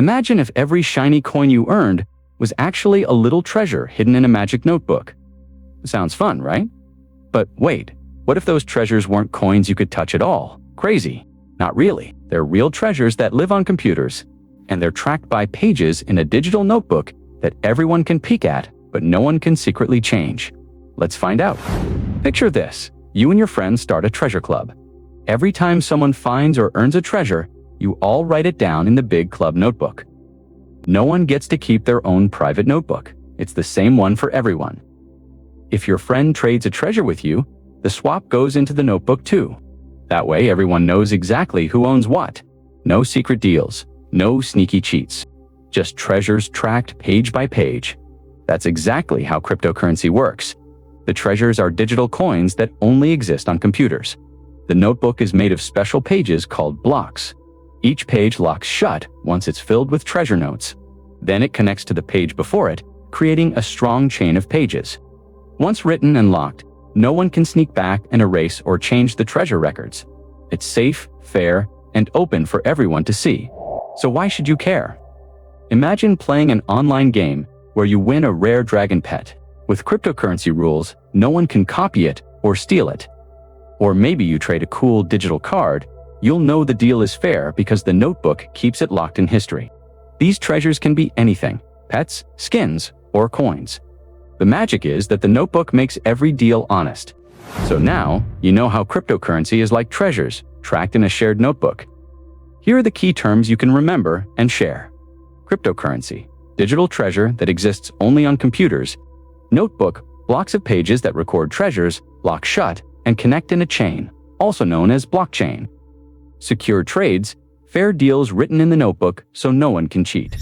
Imagine if every shiny coin you earned was actually a little treasure hidden in a magic notebook. Sounds fun, right? But wait, what if those treasures weren't coins you could touch at all? Crazy. Not really. They're real treasures that live on computers, and they're tracked by pages in a digital notebook that everyone can peek at, but no one can secretly change. Let's find out. Picture this. You and your friends start a treasure club. Every time someone finds or earns a treasure, you all write it down in the big club notebook. No one gets to keep their own private notebook. It's the same one for everyone. If your friend trades a treasure with you, the swap goes into the notebook too. That way everyone knows exactly who owns what. No secret deals, no sneaky cheats. Just treasures tracked page by page. That's exactly how cryptocurrency works. The treasures are digital coins that only exist on computers. The notebook is made of special pages called blocks. Each page locks shut once it's filled with treasure notes. Then it connects to the page before it, creating a strong chain of pages. Once written and locked, no one can sneak back and erase or change the treasure records. It's safe, fair, and open for everyone to see. So why should you care? Imagine playing an online game where you win a rare dragon pet. With cryptocurrency rules, no one can copy it or steal it. Or maybe you trade a cool digital card. You'll know the deal is fair because the notebook keeps it locked in history. These treasures can be anything: pets, skins, or coins. The magic is that the notebook makes every deal honest. So now, you know how cryptocurrency is like treasures, tracked in a shared notebook. Here are the key terms you can remember and share. Cryptocurrency, digital treasure that exists only on computers. Notebook, blocks of pages that record treasures, lock shut, and connect in a chain, also known as blockchain. Secure trades, fair deals written in the notebook so no one can cheat.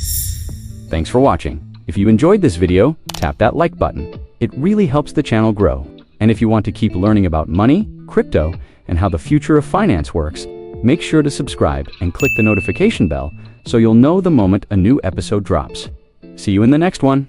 Thanks for watching. If you enjoyed this video, tap that like button. It really helps the channel grow. And if you want to keep learning about money, crypto, and how the future of finance works, make sure to subscribe and click the notification bell so you'll know the moment a new episode drops. See you in the next one.